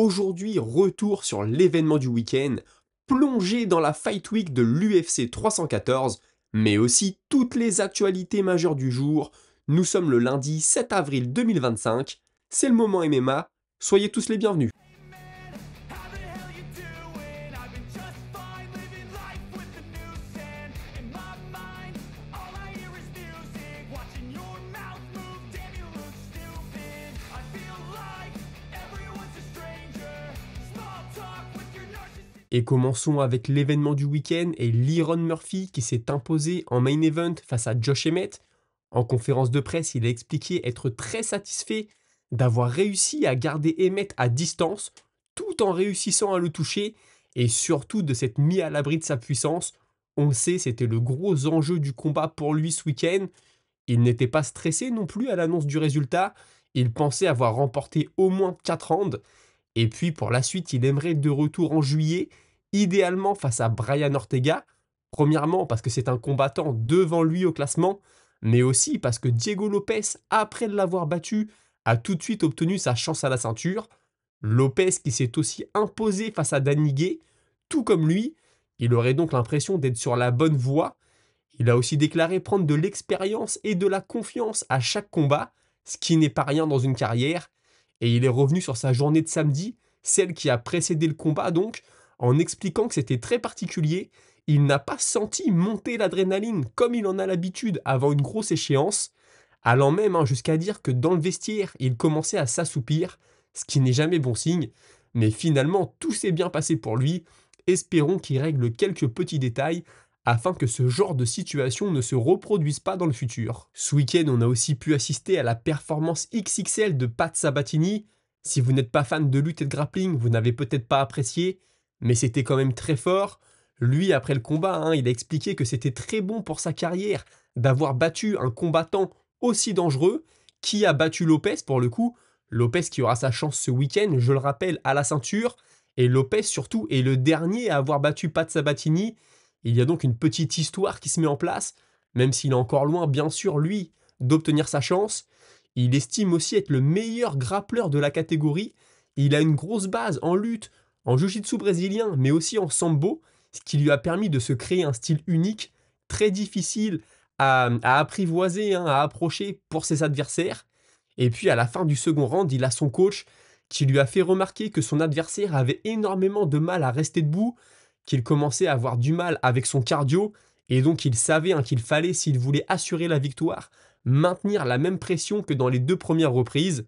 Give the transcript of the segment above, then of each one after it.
Aujourd'hui, retour sur l'événement du week-end, plongé dans la Fight Week de l'UFC 314, mais aussi toutes les actualités majeures du jour. Nous sommes le lundi 7 avril 2025, c'est le moment MMA, soyez tous les bienvenus. How the hell you doing? I've been just fine living life with the news stand in my mind. All I hear is music, watching your mouth move. Damn, you look stupid. I feel like everyone's a stranger. Small talk with your narcissist. Et commençons avec l'événement du week-end et Liron Murphy qui s'est imposé en main event face à Josh Emmett. En conférence de presse, il a expliqué être très satisfait d'avoir réussi à garder Emmett à distance tout en réussissant à le toucher et surtout de s'être mis à l'abri de sa puissance. On le sait, c'était le gros enjeu du combat pour lui ce week-end. Il n'était pas stressé non plus à l'annonce du résultat. Il pensait avoir remporté au moins 4 rounds. Et puis pour la suite, il aimerait être de retour en juillet, idéalement face à Brian Ortega. Premièrement parce que c'est un combattant devant lui au classement, mais aussi parce que Diego Lopez, après l'avoir battu, a tout de suite obtenu sa chance à la ceinture. Lopez qui s'est aussi imposé face à Danny Gay, tout comme lui, il aurait donc l'impression d'être sur la bonne voie. Il a aussi déclaré prendre de l'expérience et de la confiance à chaque combat, ce qui n'est pas rien dans une carrière. Et il est revenu sur sa journée de samedi, celle qui a précédé le combat donc, en expliquant que c'était très particulier. Il n'a pas senti monter l'adrénaline comme il en a l'habitude avant une grosse échéance, allant même jusqu'à dire que dans le vestiaire, il commençait à s'assoupir, ce qui n'est jamais bon signe. Mais finalement, tout s'est bien passé pour lui. Espérons qu'il règle quelques petits détails afin que ce genre de situation ne se reproduise pas dans le futur. Ce week-end, on a aussi pu assister à la performance XXL de Pat Sabatini. Si vous n'êtes pas fan de lutte et de grappling, vous n'avez peut-être pas apprécié, mais c'était quand même très fort. Lui, après le combat, il a expliqué que c'était très bon pour sa carrière d'avoir battu un combattant aussi dangereux, qui a battu Lopez pour le coup. Lopez qui aura sa chance ce week-end, je le rappelle, à la ceinture. Et Lopez surtout est le dernier à avoir battu Pat Sabatini. Il y a donc une petite histoire qui se met en place, même s'il est encore loin, bien sûr, lui, d'obtenir sa chance. Il estime aussi être le meilleur grappleur de la catégorie. Il a une grosse base en lutte, en jiu-jitsu brésilien, mais aussi en sambo, ce qui lui a permis de se créer un style unique, très difficile à apprivoiser, à approcher pour ses adversaires. Et puis à la fin du second round, il a son coach qui lui a fait remarquer que son adversaire avait énormément de mal à rester debout, qu'il commençait à avoir du mal avec son cardio, et donc il savait qu'il fallait, s'il voulait assurer la victoire, maintenir la même pression que dans les 2 premières reprises.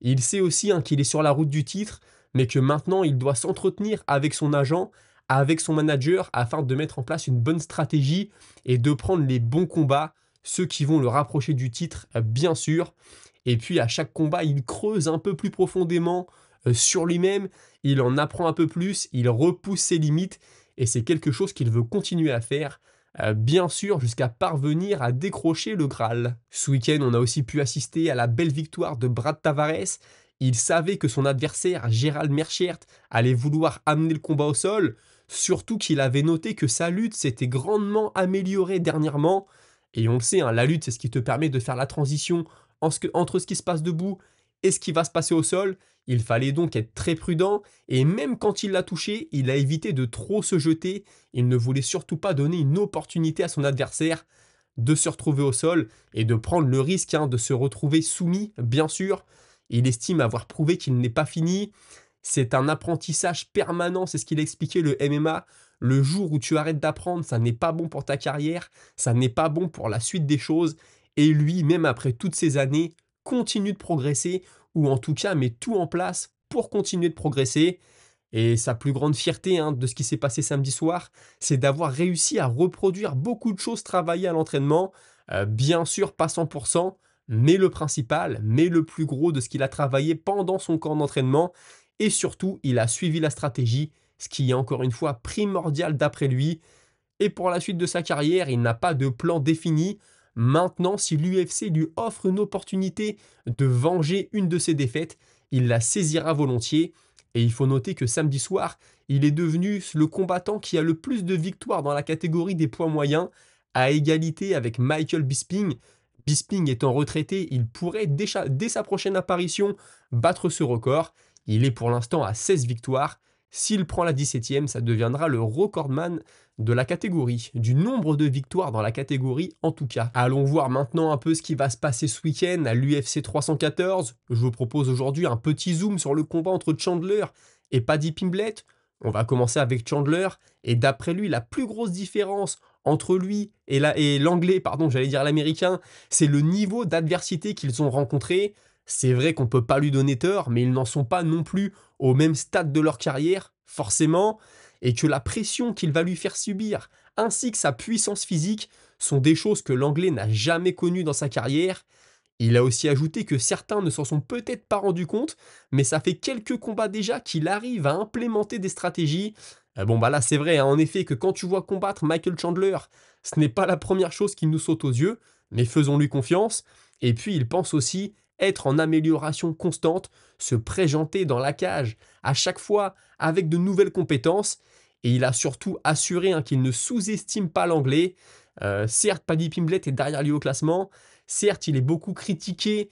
Il sait aussi qu'il est sur la route du titre, mais que maintenant il doit s'entretenir avec son agent, avec son manager, afin de mettre en place une bonne stratégie et de prendre les bons combats, ceux qui vont le rapprocher du titre, bien sûr. Et puis à chaque combat, il creuse un peu plus profondément sur lui-même, il en apprend un peu plus, il repousse ses limites, et c'est quelque chose qu'il veut continuer à faire, bien sûr jusqu'à parvenir à décrocher le Graal. Ce week-end, on a aussi pu assister à la belle victoire de Brad Tavares. Il savait que son adversaire, Gérald Merchert, allait vouloir amener le combat au sol, surtout qu'il avait noté que sa lutte s'était grandement améliorée dernièrement. Et on le sait, la lutte, c'est ce qui te permet de faire la transition entre ce qui se passe debout et ce qui va se passer au sol. Il fallait donc être très prudent, et même quand il l'a touché, il a évité de trop se jeter. Il ne voulait surtout pas donner une opportunité à son adversaire de se retrouver au sol et de prendre le risque de se retrouver soumis, bien sûr. Il estime avoir prouvé qu'il n'est pas fini. C'est un apprentissage permanent, c'est ce qu'il a expliqué, le MMA. Le jour où tu arrêtes d'apprendre, ça n'est pas bon pour ta carrière, ça n'est pas bon pour la suite des choses. Et lui, même après toutes ces années, continue de progresser, ou en tout cas met tout en place pour continuer de progresser. Et sa plus grande fierté de ce qui s'est passé samedi soir, c'est d'avoir réussi à reproduire beaucoup de choses travaillées à l'entraînement. Bien sûr, pas 100%, mais le principal, mais le plus gros de ce qu'il a travaillé pendant son camp d'entraînement. Et surtout, il a suivi la stratégie, ce qui est encore une fois primordial d'après lui. Et pour la suite de sa carrière, il n'a pas de plan défini. Maintenant, si l'UFC lui offre une opportunité de venger une de ses défaites, il la saisira volontiers. Et il faut noter que samedi soir, il est devenu le combattant qui a le plus de victoires dans la catégorie des poids moyens, à égalité avec Michael Bisping. Bisping étant retraité, il pourrait dès sa prochaine apparition battre ce record. Il est pour l'instant à 16 victoires. S'il prend la 17e, ça deviendra le recordman de la catégorie, du nombre de victoires dans la catégorie en tout cas. Allons voir maintenant un peu ce qui va se passer ce week-end à l'UFC 314. Je vous propose aujourd'hui un petit zoom sur le combat entre Chandler et Paddy Pimblett. On va commencer avec Chandler, et d'après lui, la plus grosse différence entre lui et l'anglais, j'allais dire l'américain, c'est le niveau d'adversité qu'ils ont rencontré. C'est vrai qu'on ne peut pas lui donner tort, mais ils n'en sont pas non plus au même stade de leur carrière, forcément, et que la pression qu'il va lui faire subir, ainsi que sa puissance physique, sont des choses que l'anglais n'a jamais connues dans sa carrière. Il a aussi ajouté que certains ne s'en sont peut-être pas rendus compte, mais ça fait quelques combats déjà qu'il arrive à implémenter des stratégies. Là c'est vrai, hein, en effet, que quand tu vois combattre Michael Chandler, ce n'est pas la première chose qui nous saute aux yeux, mais faisons-lui confiance. Et puis il pense aussi être en amélioration constante, se présenter dans la cage à chaque fois avec de nouvelles compétences. Et il a surtout assuré qu'il ne sous-estime pas l'anglais. Certes, Paddy Pimblett est derrière lui au classement. Certes, il est beaucoup critiqué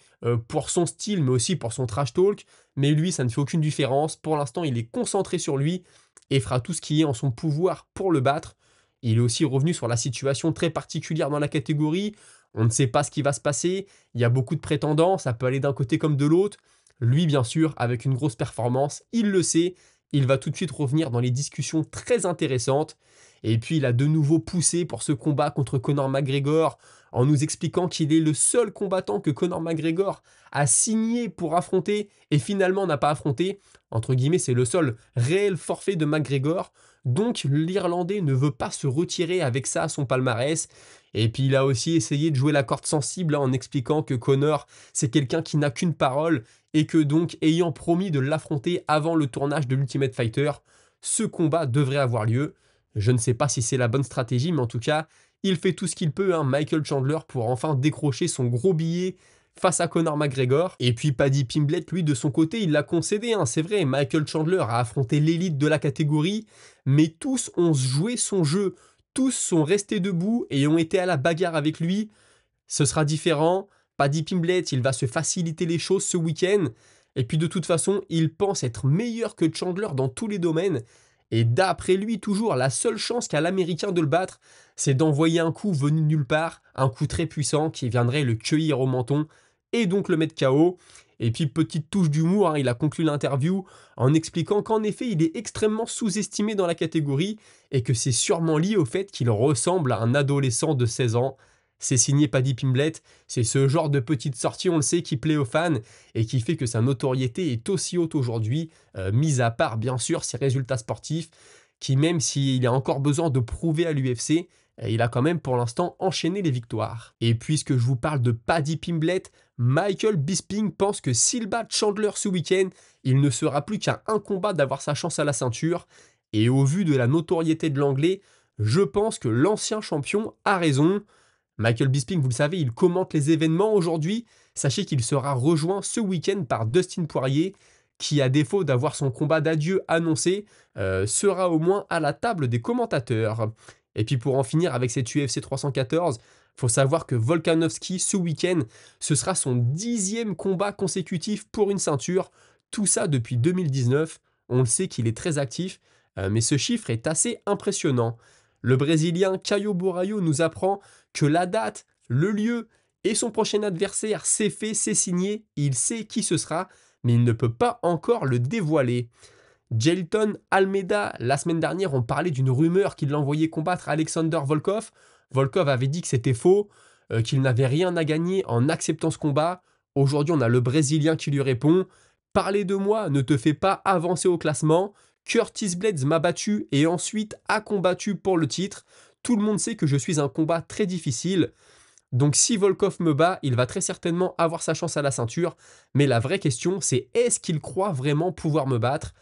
pour son style, mais aussi pour son trash talk. Mais lui, ça ne fait aucune différence. Pour l'instant, il est concentré sur lui et fera tout ce qui est en son pouvoir pour le battre. Il est aussi revenu sur la situation très particulière dans la catégorie. On ne sait pas ce qui va se passer. Il y a beaucoup de prétendants. Ça peut aller d'un côté comme de l'autre. Lui, bien sûr, avec une grosse performance, il le sait. Il va tout de suite revenir dans les discussions très intéressantes. Et puis, il a de nouveau poussé pour ce combat contre Conor McGregor en nous expliquant qu'il est le seul combattant que Conor McGregor a signé pour affronter et finalement n'a pas affronté. Entre guillemets, c'est le seul réel forfait de McGregor. Donc, l'Irlandais ne veut pas se retirer avec ça à son palmarès. Et puis, il a aussi essayé de jouer la corde sensible en expliquant que Conor, c'est quelqu'un qui n'a qu'une parole et que donc, ayant promis de l'affronter avant le tournage de l'Ultimate Fighter, ce combat devrait avoir lieu. Je ne sais pas si c'est la bonne stratégie, mais en tout cas, il fait tout ce qu'il peut, Michael Chandler, pour enfin décrocher son gros billet face à Conor McGregor. Et puis Paddy Pimblett, lui, de son côté, il l'a concédé. C'est vrai, Michael Chandler a affronté l'élite de la catégorie, mais tous ont joué son jeu. Tous sont restés debout et ont été à la bagarre avec lui. Ce sera différent. Paddy Pimblett, il va se faciliter les choses ce week-end. Et puis de toute façon, il pense être meilleur que Chandler dans tous les domaines. Et d'après lui, toujours, la seule chance qu'a l'Américain de le battre, c'est d'envoyer un coup venu de nulle part, un coup très puissant qui viendrait le cueillir au menton et donc le mettre KO. Et puis, petite touche d'humour, il a conclu l'interview en expliquant qu'en effet, il est extrêmement sous-estimé dans la catégorie et que c'est sûrement lié au fait qu'il ressemble à un adolescent de 16 ans. C'est signé Paddy Pimblett, c'est ce genre de petite sortie, on le sait, qui plaît aux fans et qui fait que sa notoriété est aussi haute aujourd'hui, mis à part bien sûr ses résultats sportifs, qui même s'il a encore besoin de prouver à l'UFC, il a quand même pour l'instant enchaîné les victoires. Et puisque je vous parle de Paddy Pimblett, Michael Bisping pense que s'il bat Chandler ce week-end, il ne sera plus qu'à un combat d'avoir sa chance à la ceinture. Et au vu de la notoriété de l'anglais, je pense que l'ancien champion a raison. Michael Bisping, vous le savez, il commente les événements aujourd'hui. Sachez qu'il sera rejoint ce week-end par Dustin Poirier, qui, à défaut d'avoir son combat d'adieu annoncé, sera au moins à la table des commentateurs. Et puis pour en finir avec cette UFC 314, faut savoir que Volkanovski, ce week-end, ce sera son 10e combat consécutif pour une ceinture. Tout ça depuis 2019. On le sait qu'il est très actif, mais ce chiffre est assez impressionnant. Le Brésilien Caio Borralho nous apprend que la date, le lieu et son prochain adversaire, c'est fait, c'est signé, il sait qui ce sera, mais il ne peut pas encore le dévoiler. Jailton Almeida, la semaine dernière, on parlait d'une rumeur qu'il l'envoyait combattre Alexander Volkov. Volkov avait dit que c'était faux, qu'il n'avait rien à gagner en acceptant ce combat. Aujourd'hui, on a le Brésilien qui lui répond « Parler de moi ne te fait pas avancer au classement. Curtis Blades m'a battu et ensuite a combattu pour le titre. Tout le monde sait que je suis un combat très difficile. Donc si Volkov me bat, il va très certainement avoir sa chance à la ceinture. Mais la vraie question, c'est est-ce qu'il croit vraiment pouvoir me battre ?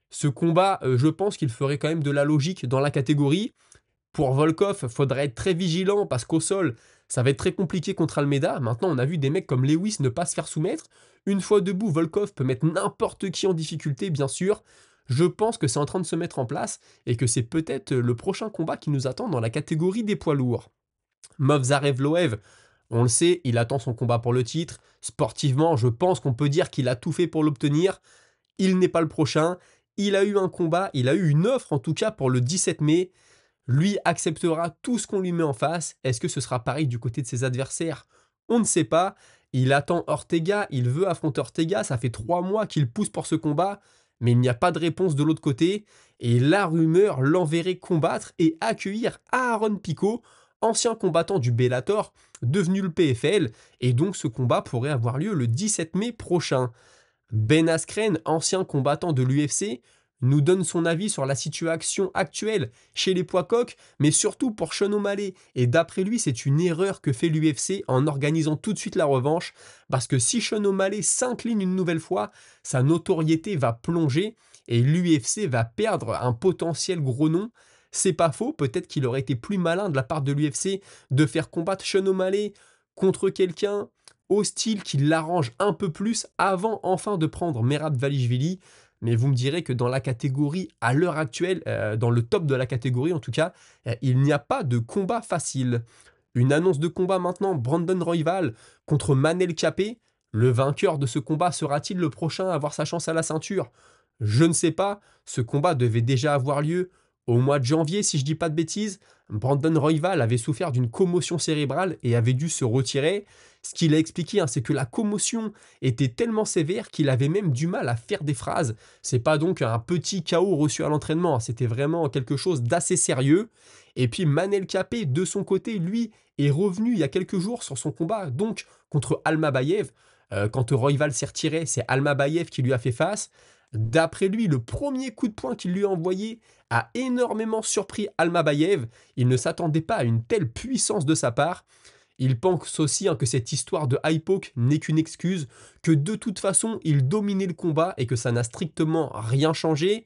Ce combat, je pense qu'il ferait quand même de la logique dans la catégorie. Pour Volkov, il faudrait être très vigilant parce qu'au sol, ça va être très compliqué contre Almeida. Maintenant, on a vu des mecs comme Lewis ne pas se faire soumettre. Une fois debout, Volkov peut mettre n'importe qui en difficulté, bien sûr. Je pense que c'est en train de se mettre en place et que c'est peut-être le prochain combat qui nous attend dans la catégorie des poids lourds. Movsar Evloev, on le sait, il attend son combat pour le titre. Sportivement, je pense qu'on peut dire qu'il a tout fait pour l'obtenir. il n'est pas le prochain. Il a eu un combat, il a eu une offre en tout cas pour le 17 mai. Lui acceptera tout ce qu'on lui met en face. Est-ce que ce sera pareil du côté de ses adversaires? On ne sait pas. Il attend Ortega, il veut affronter Ortega. Ça fait 3 mois qu'il pousse pour ce combat, mais il n'y a pas de réponse de l'autre côté. Et la rumeur l'enverrait combattre et accueillir Aaron Pico, ancien combattant du Bellator, devenu le PFL. Et donc ce combat pourrait avoir lieu le 17 mai prochain. Ben Askren, ancien combattant de l'UFC, nous donne son avis sur la situation actuelle chez les poids coqs, mais surtout pour Sean O'Malley. Et d'après lui, c'est une erreur que fait l'UFC en organisant tout de suite la revanche, parce que si Sean O'Malley s'incline une nouvelle fois, sa notoriété va plonger et l'UFC va perdre un potentiel gros nom. C'est pas faux, peut-être qu'il aurait été plus malin de la part de l'UFC de faire combattre Sean O'Malley contre quelqu'un au style qui l'arrange un peu plus avant enfin de prendre Merab Dvalishvili. Mais vous me direz que dans la catégorie, à l'heure actuelle, dans le top de la catégorie en tout cas, il n'y a pas de combat facile. Une annonce de combat maintenant, Brandon Royval contre Manel Kape. Le vainqueur de ce combat sera-t-il le prochain à avoir sa chance à la ceinture? Je ne sais pas, ce combat devait déjà avoir lieu au mois de janvier si je dis pas de bêtises. Brandon Royval avait souffert d'une commotion cérébrale et avait dû se retirer. Ce qu'il a expliqué, c'est que la commotion était tellement sévère qu'il avait même du mal à faire des phrases. C'est pas donc un petit KO reçu à l'entraînement, c'était vraiment quelque chose d'assez sérieux. Et puis Manel Kape, de son côté, lui, est revenu il y a quelques jours sur son combat, donc contre Almabayev. Quand Royval s'est retiré, c'est Almabayev qui lui a fait face. D'après lui, le premier coup de poing qu'il lui a envoyé a énormément surpris Almabayev. Il ne s'attendait pas à une telle puissance de sa part. Il pense aussi que cette histoire de high poke n'est qu'une excuse, que de toute façon il dominait le combat et que ça n'a strictement rien changé.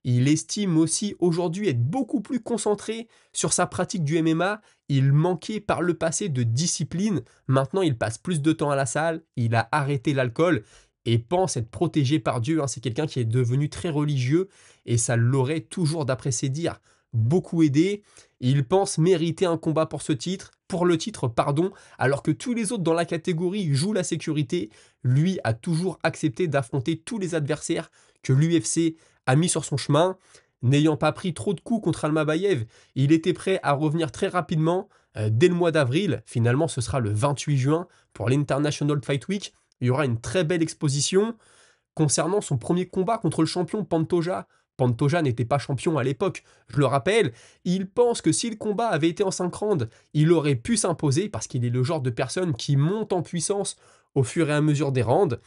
Il estime aussi aujourd'hui être beaucoup plus concentré sur sa pratique du MMA. Il manquait par le passé de discipline. Maintenant, il passe plus de temps à la salle. Il a arrêté l'alcool et pense être protégé par Dieu. C'est quelqu'un qui est devenu très religieux et ça l'aurait toujours, d'après ses dires, beaucoup aidé. Il pense mériter un combat pour le titre, pardon, alors que tous les autres dans la catégorie jouent la sécurité. Lui a toujours accepté d'affronter tous les adversaires que l'UFC a mis sur son chemin. N'ayant pas pris trop de coups contre Almabayev, il était prêt à revenir très rapidement dès le mois d'avril. Finalement, ce sera le 28 juin pour l'International Fight Week. Il y aura une très belle exposition. Concernant son premier combat contre le champion Pantoja, Pantoja n'était pas champion à l'époque, je le rappelle. Il pense que si le combat avait été en 5 rounds, il aurait pu s'imposer parce qu'il est le genre de personne qui monte en puissance au fur et à mesure des rounds.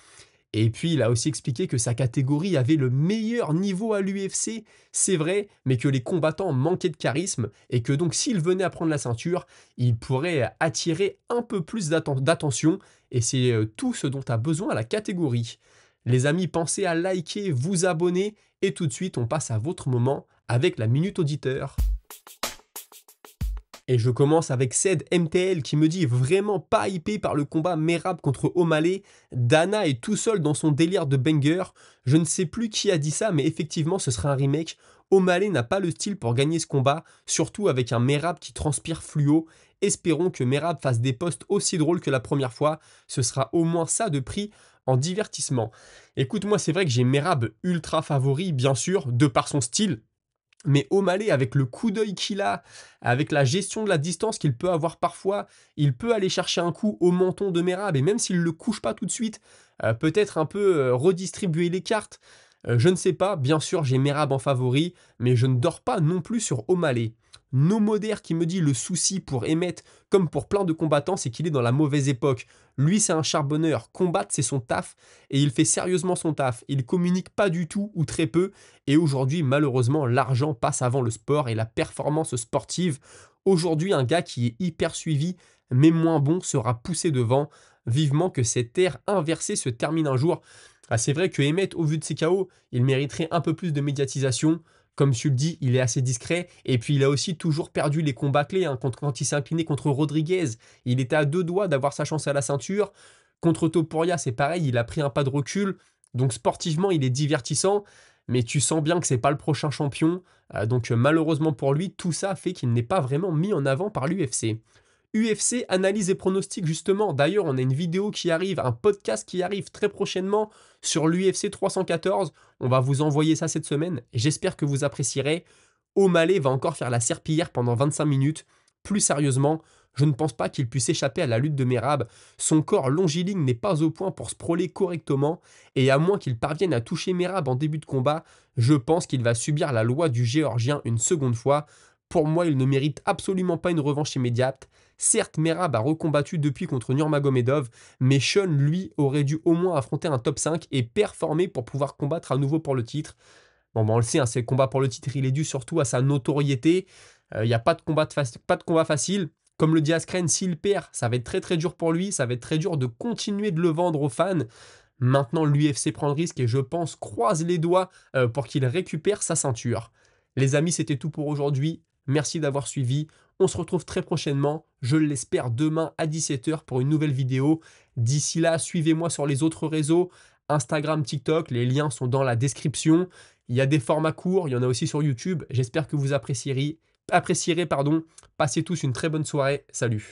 Et puis, il a aussi expliqué que sa catégorie avait le meilleur niveau à l'UFC, c'est vrai, mais que les combattants manquaient de charisme et que donc s'il venait à prendre la ceinture, il pourrait attirer un peu plus d'attention et c'est tout ce dont a besoin la catégorie. Les amis, pensez à liker, vous abonner et tout de suite, on passe à votre moment avec la Minute Auditeur. Et je commence avec Ced MTL qui me dit vraiment pas hypé par le combat Merab contre O'Malley. Dana est tout seul dans son délire de banger. Je ne sais plus qui a dit ça, mais effectivement ce sera un remake. O'Malley n'a pas le style pour gagner ce combat, surtout avec un Merab qui transpire fluo. Espérons que Merab fasse des posts aussi drôles que la première fois. Ce sera au moins ça de prix en divertissement. Écoute-moi, c'est vrai que j'ai Merab ultra favori, bien sûr, de par son style. Mais O'Malley, avec le coup d'œil qu'il a, avec la gestion de la distance qu'il peut avoir parfois, il peut aller chercher un coup au menton de Merab, et même s'il ne le couche pas tout de suite, peut-être un peu redistribuer les cartes. Je ne sais pas, bien sûr j'ai Merab en favori, mais je ne dors pas non plus sur O'Malley. Nomoder qui me dit le souci pour Emmett, comme pour plein de combattants, c'est qu'il est dans la mauvaise époque. Lui c'est un charbonneur, combattre c'est son taf, et il fait sérieusement son taf. Il communique pas du tout ou très peu, et aujourd'hui malheureusement l'argent passe avant le sport et la performance sportive. Aujourd'hui un gars qui est hyper suivi, mais moins bon, sera poussé devant. Vivement que cette ère inversée se termine un jour. C'est vrai que Emmett, au vu de ses KO, il mériterait un peu plus de médiatisation. Comme tu le dis, il est assez discret. Et puis, il a aussi toujours perdu les combats clés. Quand il s'est incliné contre Rodriguez, il était à 2 doigts d'avoir sa chance à la ceinture. Contre Topuria, c'est pareil, il a pris un pas de recul. Donc, sportivement, il est divertissant. Mais tu sens bien que c'est pas le prochain champion. Donc, malheureusement pour lui, tout ça fait qu'il n'est pas vraiment mis en avant par l'UFC. UFC analyse et pronostic justement. D'ailleurs, on a une vidéo qui arrive, un podcast qui arrive très prochainement sur l'UFC 314. On va vous envoyer ça cette semaine et j'espère que vous apprécierez. O'Malley va encore faire la serpillière pendant 25 minutes. Plus sérieusement, je ne pense pas qu'il puisse échapper à la lutte de Merab. Son corps longiligne n'est pas au point pour sprawler correctement et à moins qu'il parvienne à toucher Merab en début de combat, je pense qu'il va subir la loi du Géorgien une seconde fois. Pour moi, il ne mérite absolument pas une revanche immédiate. Certes, Merab a recombattu depuis contre Nurmagomedov, mais Sean, lui, aurait dû au moins affronter un top 5 et performer pour pouvoir combattre à nouveau pour le titre. Bon, on le sait, hein, c'est le combat pour le titre, il est dû surtout à sa notoriété. Il n'y a pas de pas de combat facile. Comme le dit Askren, s'il perd, ça va être très très dur pour lui, ça va être très dur de continuer de le vendre aux fans. Maintenant, l'UFC prend le risque et je pense, croise les doigts pour qu'il récupère sa ceinture. Les amis, c'était tout pour aujourd'hui. Merci d'avoir suivi. On se retrouve très prochainement, je l'espère demain à 17h pour une nouvelle vidéo. D'ici là, suivez-moi sur les autres réseaux, Instagram, TikTok, les liens sont dans la description. Il y a des formats courts, il y en a aussi sur YouTube. J'espère que vous apprécierez. Passez tous une très bonne soirée. Salut.